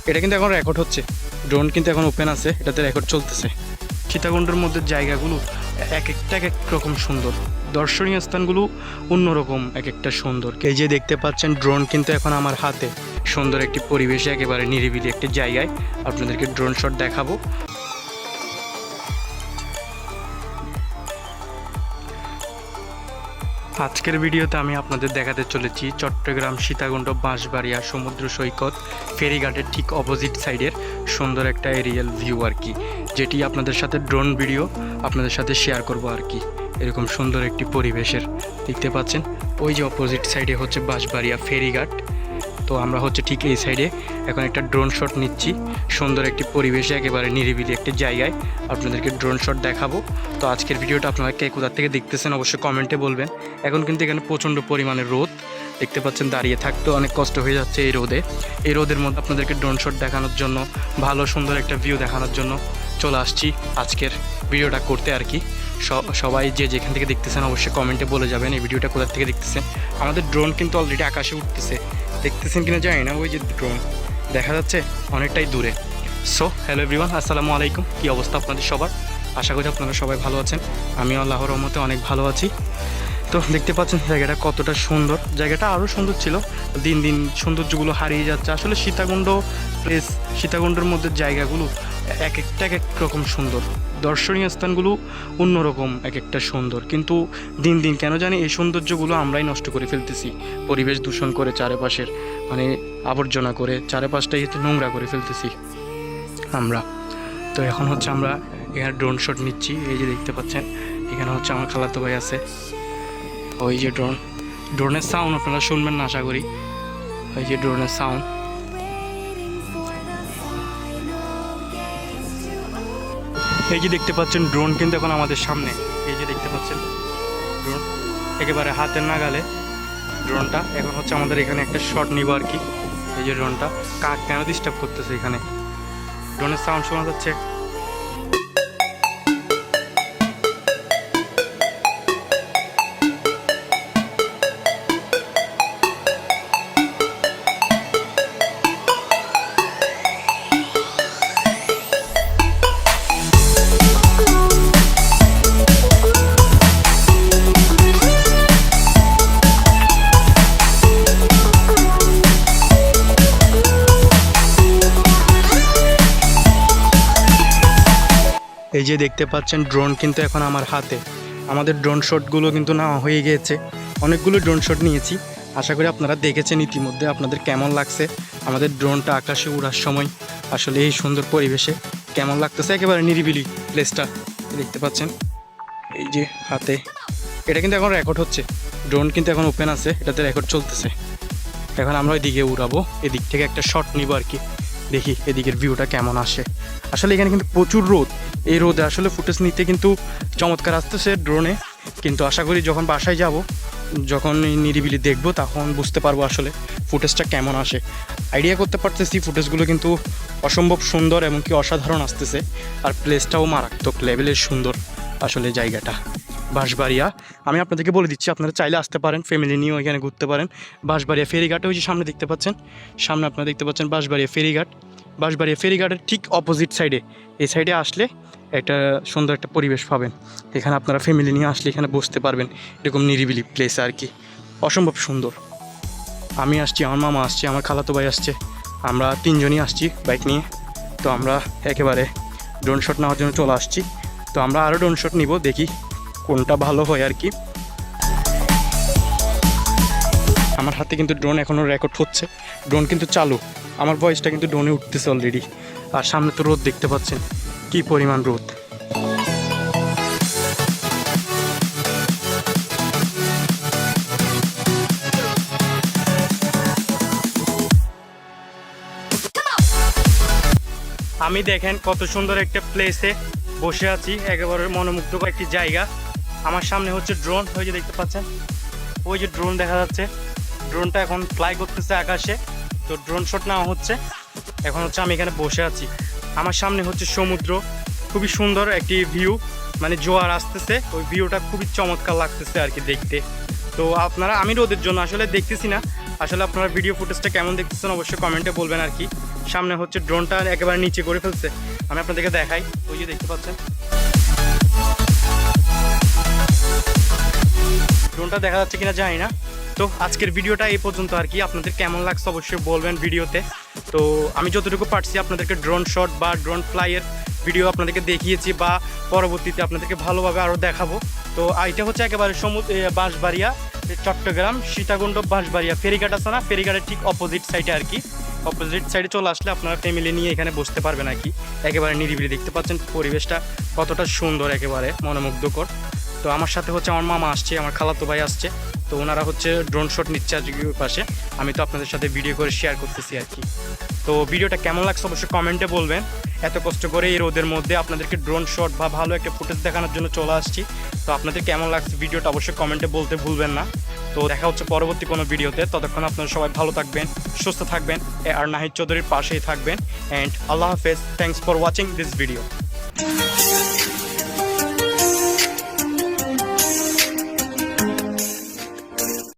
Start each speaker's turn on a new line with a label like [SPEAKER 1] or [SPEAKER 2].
[SPEAKER 1] এটা কিন্তু এখন রেকর্ড হচ্ছে, ড্রোন কিন্তু এখন ওপেন আছে, এটাতে রেকর্ড চলতেছে। সীতাকুণ্ডের মধ্যে জায়গাগুলো এক এক রকম সুন্দর, দর্শনীয় স্থানগুলো অন্যরকম এক একটা সুন্দর। এই যে দেখতে পাচ্ছেন ড্রোন কিন্তু এখন আমার হাতে, সুন্দর একটি পরিবেশে একেবারে নিরিবিলি একটি জায়গায় আপনাদেরকে ড্রোন শট দেখাবো। আজকের ভিডিওতে আমি আপনাদের দেখাতে চলেছি চট্টগ্রাম সীতাকুণ্ড বাঁশবাড়িয়া সমুদ্র সৈকত ফেরিঘাটের ঠিক অপোজিট সাইডের সুন্দর একটা এরিয়াল ভিউ আর কি, যেটি আপনাদের সাথে ড্রোন ভিডিও আপনাদের সাথে শেয়ার করব আর কি। এরকম সুন্দর একটি পরিবেশের দেখতে পাচ্ছেন, ওই যে অপোজিট সাইডে হচ্ছে বাঁশবাড়িয়া ফেরিঘাট। তো আমরা হচ্ছে ঠিক এই সাইডে এখন একটা ড্রোন শট নিচ্ছি, সুন্দর একটি পরিবেশে একেবারে নিরিবিলি একটি জায়গায় আপনাদেরকে ড্রোন শট দেখাবো। তো আজকের ভিডিওটা আপনারা কে কোথা থেকে দেখতেছেন অবশ্যই কমেন্টে বলবেন। এখন কিন্তু এখানে প্রচণ্ড পরিমাণে রোদ দেখতে পাচ্ছেন, দাঁড়িয়ে থাকতেও অনেক কষ্ট হয়ে যাচ্ছে এই রোদে। এই রোদের মধ্যে আপনাদেরকে ড্রোন শট দেখানোর জন্য, ভালো সুন্দর একটা ভিউ দেখানোর জন্য চলে আসছি আজকের ভিডিওটা করতে আর কি। সবাই যে যেখান থেকে দেখতেছেন অবশ্যই কমেন্টে বলে যাবেন এই ভিডিওটা কোথা থেকে দেখতেছেন। আমাদের ড্রোন কিন্তু অলরেডি আকাশে উঠতেছে, দেখতেছেন কিনা জানি না, ওই যে ড্রোন দেখা যাচ্ছে অনেকটাই দূরে। সো হ্যালো এভরিওয়ান, আসসালামু আলাইকুম। কী অবস্থা আপনাদের সবার? আশা করি আপনারা সবাই ভালো আছেন, আমিও আল্লাহর রহমতে অনেক ভালো আছি। তো দেখতে পাচ্ছেন জায়গাটা কতটা সুন্দর, জায়গাটা আরও সুন্দর ছিল, দিন দিন সৌন্দর্যগুলো হারিয়ে যাচ্ছে। আসলে সীতাকুণ্ড প্লেস, সীতাকুণ্ডের মধ্যে জায়গাগুলো এক এক রকম সুন্দর, দর্শনীয় স্থানগুলো অন্যরকম এক একটা সুন্দর, কিন্তু দিন দিন কেন জানি এই সৌন্দর্যগুলো আমরাই নষ্ট করে ফেলতেছি, পরিবেশ দূষণ করে, চারপাশের মানে আবর্জনা করে, চারপাশটাই নোংরা করে ফেলতেছি আমরা। তো এখন হচ্ছে আমরা এখানে ড্রোন শট নিচ্ছি। এই যে দেখতে পাচ্ছেন এখানে হচ্ছে আমার খালাতো ভাই আছে, ওই যে ড্রোনের সাউন্ড আপনারা শুনবেন না আশা করি, ওই যে ড্রোনের সাউন্ড। এই যে দেখতে পাচ্ছেন ড্রোন কিন্তু এখন আমাদের সামনে, এই যে দেখতে পাচ্ছেন ড্রোন একেবারে হাতের নাগালে ড্রোনটা। এখন হচ্ছে আমাদের এখানে একটা শট নিব আর কি। এই যে ড্রোনটা কাক কেন ডিস্টার্ব করতেছে, এখানে ড্রোনের সাউন্ড শোনা যাচ্ছে। এই যে দেখতে পাচ্ছেন ড্রোন কিন্তু এখন আমার হাতে, আমাদের ড্রোন শটগুলো কিন্তু নেওয়া হয়ে গিয়েছে, অনেকগুলো ড্রোন শট নিয়েছি। আশা করি আপনারা দেখেছেন ইতিমধ্যে, আপনাদের কেমন লাগছে আমাদের ড্রোনটা আকাশে উড়ার সময়, আসলে এই সুন্দর পরিবেশে কেমন লাগতেছে, একেবারে নিরিবিলি প্লেসটা দেখতে পাচ্ছেন। এই যে হাতে, এটা কিন্তু এখন রেকর্ড হচ্ছে, ড্রোন কিন্তু এখন ওপেন আছে, এটাতে রেকর্ড চলতেছে। এখন আমরা ওইদিকে উড়াবো, এদিক থেকে একটা শট নিব আর কি, দেখি এদিকের ভিউটা কেমন আসে। আসলে এখানে কিন্তু প্রচুর রোদ, এই রোদে আসলে ফুটেজ নিতে কিন্তু চমৎকার আসতেছে ড্রোনে, কিন্তু আশা করি যখন বাসায় যাব, যখন নিরিবিলি দেখবো তখন বুঝতে পারবো আসলে ফুটেজটা কেমন আসে। আইডিয়া করতে পারতেছি ফুটেজগুলো কিন্তু অসম্ভব সুন্দর এবং কি অসাধারণ আসতেছে, আর প্লেসটাও মারাত্মক লেভেলের সুন্দর আসলে জায়গাটা। বাঁশবাড়িয়া আমি আপনাদেরকে বলে দিচ্ছি, আপনারা চাইলে আসতে পারেন, ফ্যামিলি নিয়েও এখানে ঘুরতে পারেন। বাঁশবাড়িয়া ফেরিঘাটে ওই যে সামনে দেখতে পাচ্ছেন, সামনে আপনারা দেখতে পাচ্ছেন বাঁশবাড়িয়া ফেরিঘাট। বাঁশবাড়িয়া ফেরিঘাটের ঠিক অপোজিট সাইডে, এই সাইডে আসলে একটা সুন্দর একটা পরিবেশ পাবেন। এখানে আপনারা ফ্যামিলি নিয়ে আসলে এখানে বসতে পারবেন, এরকম নিরিবিলি প্লেস আর কি, অসম্ভব সুন্দর। আমি আসছি, আমার মামা আসছে, আমার খালাতো ভাই আসছে, আমরা তিনজনই আসছি বাইক নিয়ে। তো আমরা একেবারে ড্রোন শট নেওয়ার জন্য চলে আসছি। তো আমরা আরও ড্রোন শট নিব, দেখি কোনটা ভালো হয় আর কি। আমার হাতে কিন্তু ড্রোন এখনও রেকর্ড হচ্ছে, ড্রোন কিন্তু চালু, আমার ভয়েসটা কিন্তু ড্রোনে উঠতেছে অলরেডি। আর সামনে তো রোদ দেখতে পাচ্ছেন, কি পরিমাণ রোদ। আমি দেখেন কত সুন্দর একটা প্লেসে বসে আছি, একেবারে মনোমুগ্ধকর একটি জায়গা। আমার সামনে হচ্ছে ড্রোন, ওই যে দেখতে পাচ্ছেন, ওই যে ড্রোন দেখা যাচ্ছে, ড্রোনটা এখন ফ্লাই করতেছে আকাশে। তো ড্রোন শট নেওয়া হচ্ছে, এখন হচ্ছে আমি এখানে বসে আছি, আমার সামনে হচ্ছে সমুদ্র, খুবই সুন্দর একটি ভিউ, মানে জোয়ার আসতেছে, ওই ভিউটা খুবই চমৎকার লাগতেছে আর কি দেখতে। তো আপনারা, আমি রোদের জন্য আসলে দেখতেছি না, আসলে আপনারা ভিডিও ফুটেজটা কেমন দেখতেছেন অবশ্যই কমেন্টে বলবেন আর কি। সামনে হচ্ছে ড্রোনটা একেবারে নিচে করে ফেলছে। আমি আপনাদেরকে দেখাই, ওই যে দেখতে পাচ্ছেন ড্রোনটা দেখা যাচ্ছে কিনা জানি না। তো আজকের ভিডিওটা এই পর্যন্ত আর কি। আপনাদের কেমন লাগছে অবশ্যই বলবেন ভিডিওতে। তো আমি যতটুকু পারছি আপনাদেরকে ড্রোন শট বা ড্রোন ফ্লাইয়ের ভিডিও আপনাদেরকে দেখিয়েছি, বা পরবর্তীতে আপনাদেরকে ভালোভাবে আরও দেখাবো। তো এটা হচ্ছে একেবারে বাঁশবাড়িয়া, চট্টগ্রাম সীতাকুণ্ড বাঁশবাড়িয়া ফেরিঘাট আছে না, ফেরিঘাটের ঠিক অপোজিট সাইডে আর কি। অপোজিট সাইডে চলে আসলে আপনারা ফ্যামিলি নিয়ে এখানে বসতে পারবেন আর কি। একেবারে নিরিবিলি, দেখতে পাচ্ছেন পরিবেশটা কতটা সুন্দর, একেবারে মনোমুগ্ধকর। তো আমার সাথে হচ্ছে আমার মামা আসছে, আমার খালাতো ভাই আসছে। তো ওনারা হচ্ছে ড্রোন শট নিচ্ছে আজকে পাশে, আমি তো আপনাদের সাথে ভিডিও করে শেয়ার করতেছি আর কি। তো ভিডিওটা কেমন লাগছে অবশ্যই কমেন্টে বলবেন। এত কষ্ট করে এই রোদের মধ্যে আপনাদেরকে ড্রোন শট বা ভালো একটা ফুটেজ দেখানোর জন্য চলে আসছি। তো আপনাদের কেমন লাগছে ভিডিওটা অবশ্যই কমেন্টে বলতে ভুলবেন না। তো দেখা হচ্ছে পরবর্তী কোনো ভিডিওতে। ততক্ষণ আপনারা সবাই ভালো থাকবেন, সুস্থ থাকবেন, আর নাহিদ চৌধুরীর পাশেই থাকবেন। অ্যান্ড আল্লাহ হাফেজ। Thanks for watching this video.